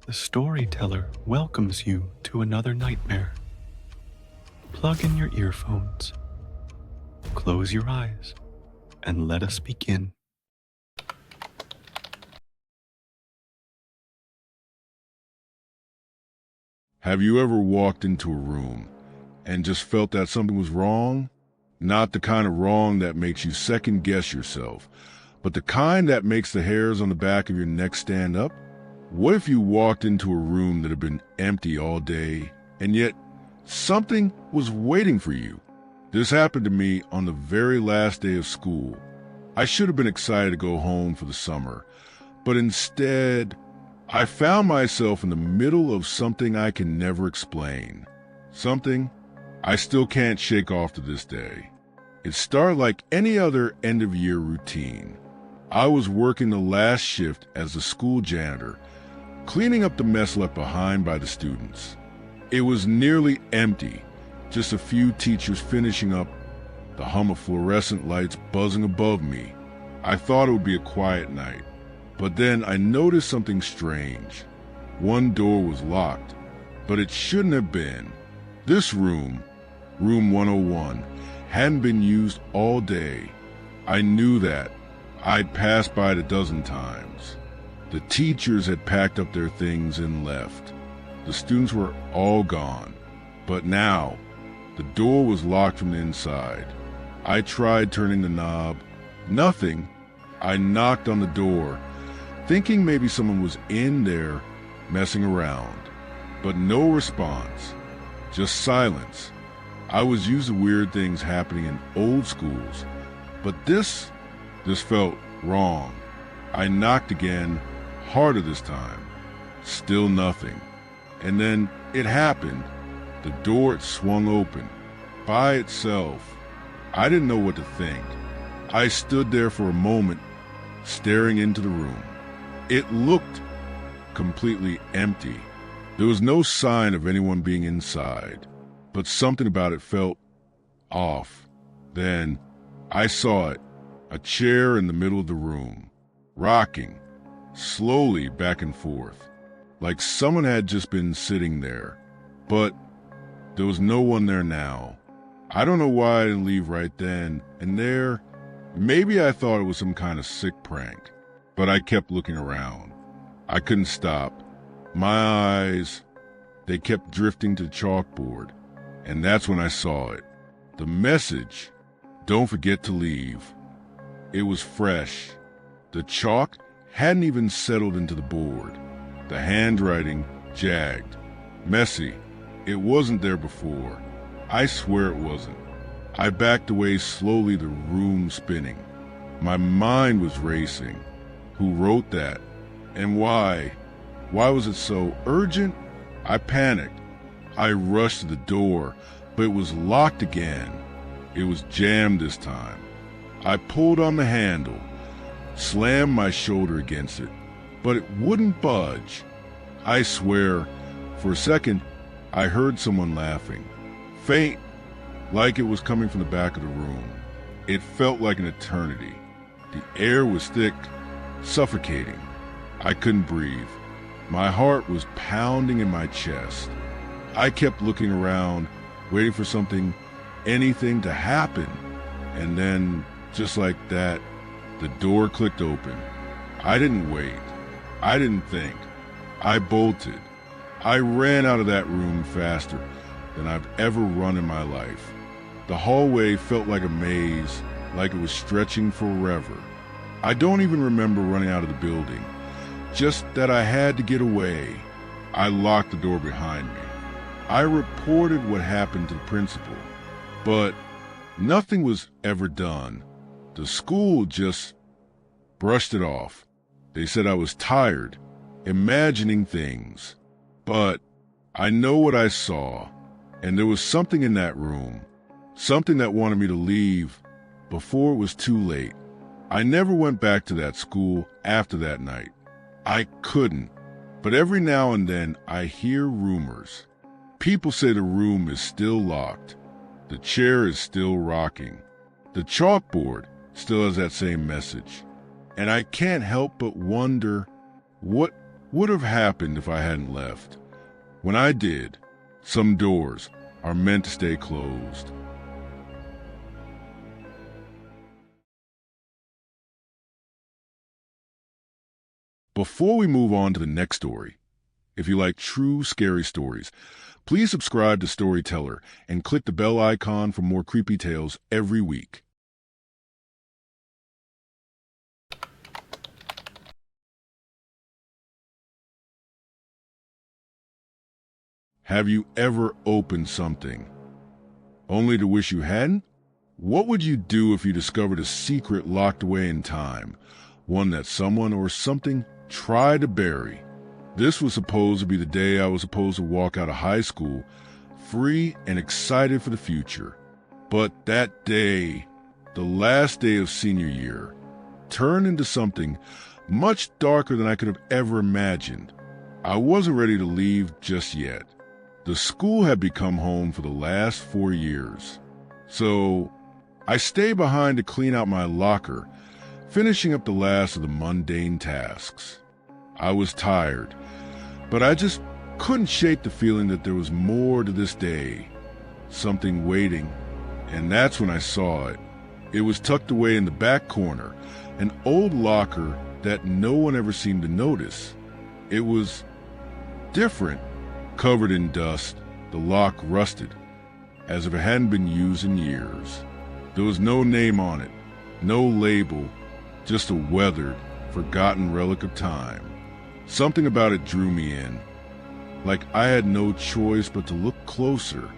The storyteller welcomes you to another nightmare. Plug in your earphones, close your eyes, and let us begin. Have you ever walked into a room and just felt that something was wrong? Not the kind of wrong that makes you second guess yourself, but the kind that makes the hairs on the back of your neck stand up? What if you walked into a room that had been empty all day, and yet something was waiting for you? This happened to me on the very last day of school. I should have been excited to go home for the summer, but instead, I found myself in the middle of something I can never explain. Something I still can't shake off to this day. It started like any other end-of-year routine. I was working the last shift as the school janitor, cleaning up the mess left behind by the students. It was nearly empty, just a few teachers finishing up, the hum of fluorescent lights buzzing above me. I thought it would be a quiet night, but then I noticed something strange. One door was locked, but it shouldn't have been. This room, room 101, hadn't been used all day. I knew that. I'd passed by it a dozen times. The teachers had packed up their things and left. The students were all gone. But now, the door was locked from the inside. I tried turning the knob. Nothing. I knocked on the door, thinking maybe someone was in there messing around. But no response. Just silence. I was used to weird things happening in old schools, but this felt wrong. I knocked again, harder this time. Still nothing. And then it happened. The door had swung open, by itself. I didn't know what to think. I stood there for a moment, staring into the room. It looked completely empty. There was no sign of anyone being inside, but something about it felt off. Then I saw it, a chair in the middle of the room, rocking, slowly back and forth, like someone had just been sitting there. But there was no one there now. I don't know why I didn't leave right then and there. Maybe I thought it was some kind of sick prank, but I kept looking around. I couldn't stop. My eyes, they kept drifting to the chalkboard, and that's when I saw it. The message, "Don't forget to leave." It was fresh. The chalk hadn't even settled into the board. The handwriting jagged, messy. It wasn't there before. I swear it wasn't. I backed away slowly, the room spinning. My mind was racing. Who wrote that? And why? Why was it so urgent? I panicked. I rushed to the door, but it was locked again. It was jammed this time. I pulled on the handle, slammed my shoulder against it, but it wouldn't budge. I swear, for a second, I heard someone laughing. Faint, like it was coming from the back of the room. It felt like an eternity. The air was thick, suffocating. I couldn't breathe. My heart was pounding in my chest. I kept looking around, waiting for something, anything to happen. And then, just like that, the door clicked open. I didn't wait. I didn't think. I bolted. I ran out of that room faster than I've ever run in my life. The hallway felt like a maze, like it was stretching forever. I don't even remember running out of the building. Just that I had to get away. I locked the door behind me. I reported what happened to the principal, but nothing was ever done. The school just brushed it off. They said I was tired, imagining things. But I know what I saw, and there was something in that room, something that wanted me to leave before it was too late. I never went back to that school after that night. I couldn't, but every now and then I hear rumors. People say the room is still locked. The chair is still rocking. The chalkboard still has that same message. And I can't help but wonder, what would have happened if I hadn't left. When I did, some doors are meant to stay closed. Before we move on to the next story, if you like true scary stories, please subscribe to Storyteller and click the bell icon for more creepy tales every week. Have you ever opened something only to wish you hadn't? What would you do if you discovered a secret locked away in time, one that someone or something tried to bury? This was supposed to be the day I was supposed to walk out of high school, free and excited for the future. But that day, the last day of senior year, turned into something much darker than I could have ever imagined. I wasn't ready to leave just yet. The school had become home for the last 4 years. So I stayed behind to clean out my locker, finishing up the last of the mundane tasks. I was tired, but I just couldn't shake the feeling that there was more to this day, something waiting, and that's when I saw it. It was tucked away in the back corner, an old locker that no one ever seemed to notice. It was different, covered in dust, the lock rusted, as if it hadn't been used in years. There was no name on it, no label, just a weathered, forgotten relic of time. Something about it drew me in, like I had no choice but to look closer.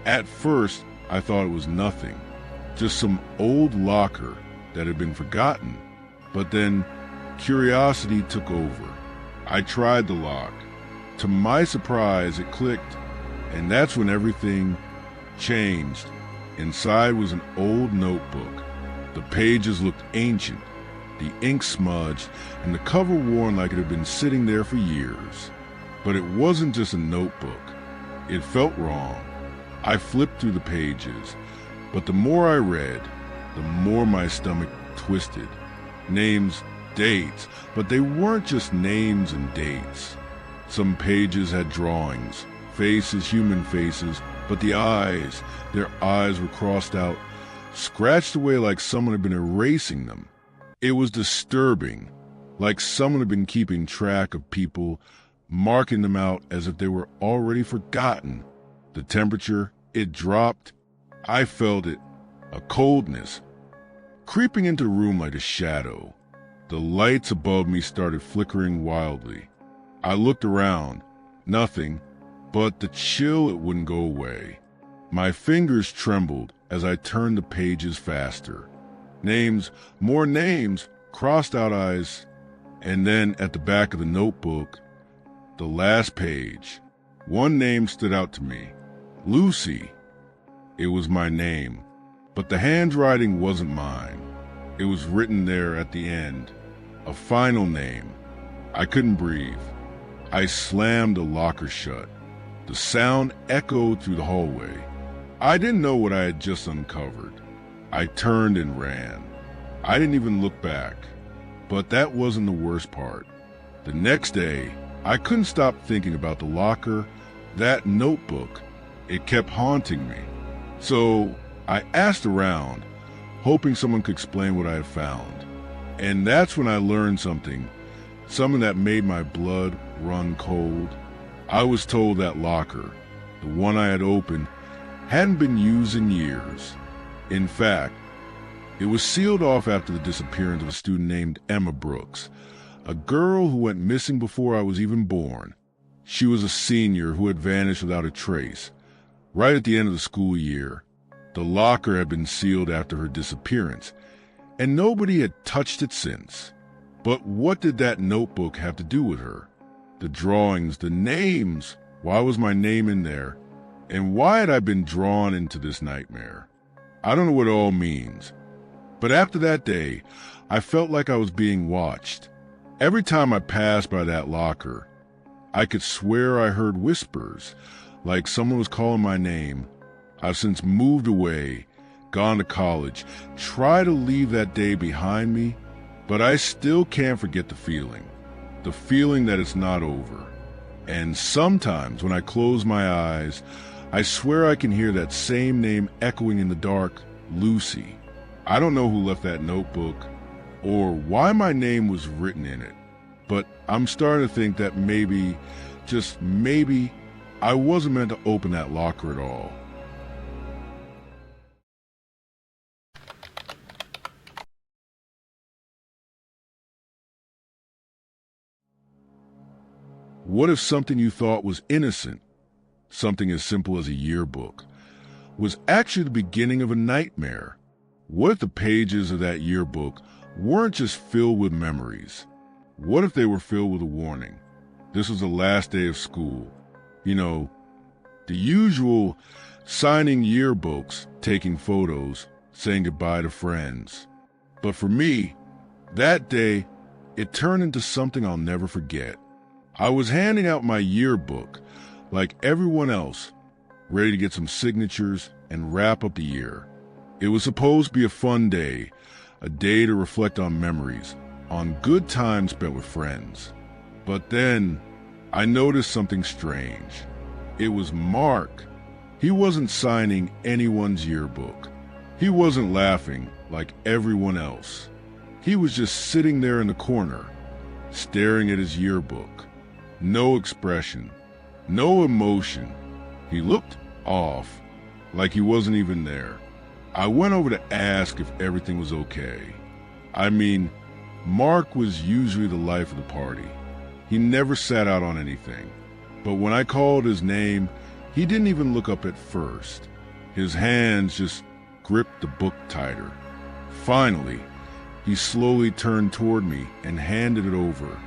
At first, I thought it was nothing, just some old locker that had been forgotten. But then, curiosity took over. I tried the lock. To my surprise, it clicked, and that's when everything changed. Inside was an old notebook. The pages looked ancient, the ink smudged, and the cover worn like it had been sitting there for years. But it wasn't just a notebook. It felt wrong. I flipped through the pages, but the more I read, the more my stomach twisted. Names, dates, but they weren't just names and dates. Some pages had drawings, faces, human faces, but the eyes, their eyes were crossed out, scratched away like someone had been erasing them. It was disturbing, like someone had been keeping track of people, marking them out as if they were already forgotten. The temperature, it dropped. I felt it, a coldness, creeping into the room like a shadow. The lights above me started flickering wildly. I looked around, nothing, but the chill, it wouldn't go away. My fingers trembled as I turned the pages faster. Names, more names, crossed out eyes, and then at the back of the notebook, the last page, one name stood out to me, Lucy. It was my name, but the handwriting wasn't mine. It was written there at the end, a final name. I couldn't breathe. I slammed the locker shut. The sound echoed through the hallway. I didn't know what I had just uncovered. I turned and ran. I didn't even look back. But that wasn't the worst part. The next day, I couldn't stop thinking about the locker, that notebook. It kept haunting me. So I asked around, hoping someone could explain what I had found. And that's when I learned something that made my blood run cold. I was told that locker, the one I had opened, hadn't been used in years. In fact, it was sealed off after the disappearance of a student named Emma Brooks, a girl who went missing before I was even born. She was a senior who had vanished without a trace. Right at the end of the school year, the locker had been sealed after her disappearance, and nobody had touched it since. But what did that notebook have to do with her? The drawings, the names. Why was my name in there? And why had I been drawn into this nightmare? I don't know what it all means. But after that day, I felt like I was being watched. Every time I passed by that locker, I could swear I heard whispers, like someone was calling my name. I've since moved away, gone to college, tried to leave that day behind me, but I still can't forget the feeling. the feeling that it's not over. And sometimes when I close my eyes, I swear I can hear that same name echoing in the dark, Lucy. I don't know who left that notebook or why my name was written in it, but I'm starting to think that maybe, just maybe, I wasn't meant to open that locker at all. What if something you thought was innocent, something as simple as a yearbook, was actually the beginning of a nightmare? What if the pages of that yearbook weren't just filled with memories? What if they were filled with a warning? This was the last day of school. You know, the usual signing yearbooks, taking photos, saying goodbye to friends. But for me, that day, it turned into something I'll never forget. I was handing out my yearbook, like everyone else, ready to get some signatures and wrap up the year. It was supposed to be a fun day, a day to reflect on memories, on good times spent with friends. But then, I noticed something strange. It was Mark. He wasn't signing anyone's yearbook. He wasn't laughing like everyone else. He was just sitting there in the corner, staring at his yearbook. No expression, no emotion. He looked off, like he wasn't even there. I went over to ask if everything was okay. I mean, Mark was usually the life of the party. He never sat out on anything. But when I called his name, he didn't even look up at first. His hands just gripped the book tighter. Finally, he slowly turned toward me and handed it over.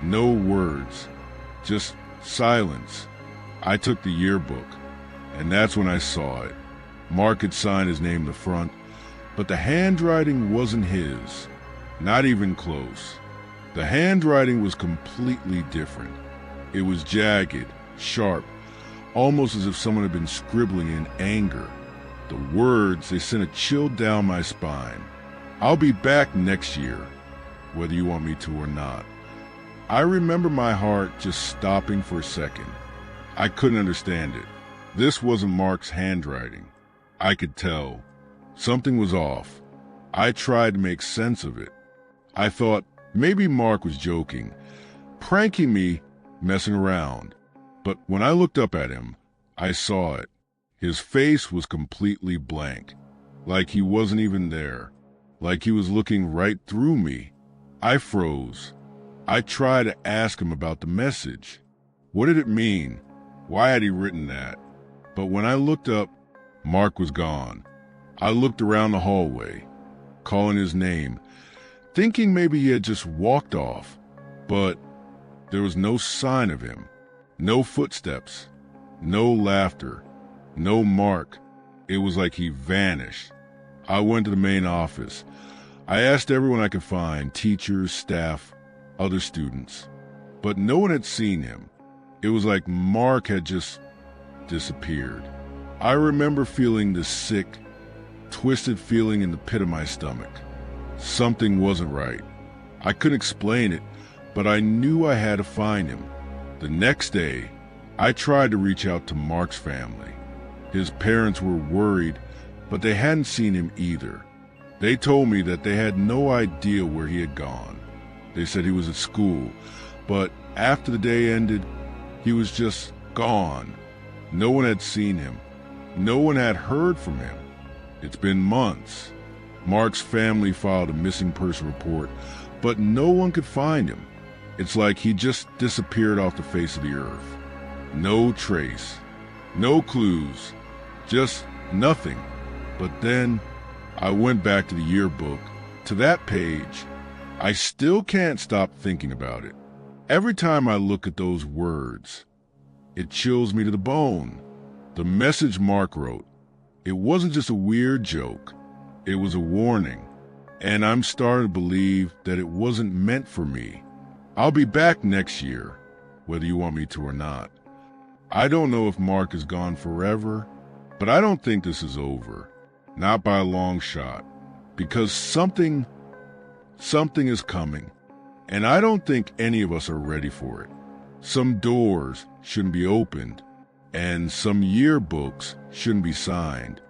No words. Just silence. I took the yearbook, and that's when I saw it. Mark had signed his name in the front, but the handwriting wasn't his. Not even close. The handwriting was completely different. It was jagged, sharp, almost as if someone had been scribbling in anger. The words, they sent a chill down my spine. I'll be back next year, whether you want me to or not. I remember my heart just stopping for a second. I couldn't understand it. This wasn't Mark's handwriting. I could tell. Something was off. I tried to make sense of it. I thought maybe Mark was joking, pranking me, messing around. But when I looked up at him, I saw it. His face was completely blank, like he wasn't even there, like he was looking right through me. I froze. I tried to ask him about the message. What did it mean? Why had he written that? But when I looked up, Mark was gone. I looked around the hallway, calling his name, thinking maybe he had just walked off. But there was no sign of him. No footsteps. No laughter. No Mark. It was like he vanished. I went to the main office. I asked everyone I could find, teachers, staff, other students, but no one had seen him. It was like Mark had just disappeared. I remember feeling this sick, twisted feeling in the pit of my stomach. Something wasn't right. I couldn't explain it, but I knew I had to find him. The next day, I tried to reach out to Mark's family. His parents were worried, but they hadn't seen him either. They told me that they had no idea where he had gone. They said he was at school, but after the day ended, he was just gone. No one had seen him. No one had heard from him. It's been months. Mark's family filed a missing person report, but no one could find him. It's like he just disappeared off the face of the earth. No trace. No clues. Just nothing. But then I went back to the yearbook, to that page. I still can't stop thinking about it. Every time I look at those words, it chills me to the bone. The message Mark wrote, it wasn't just a weird joke. It was a warning. And I'm starting to believe that it wasn't meant for me. I'll be back next year, whether you want me to or not. I don't know if Mark is gone forever, but I don't think this is over. Not by a long shot. Because something is coming. And I don't think any of us are ready for it. Some doors shouldn't be opened, and some yearbooks shouldn't be signed.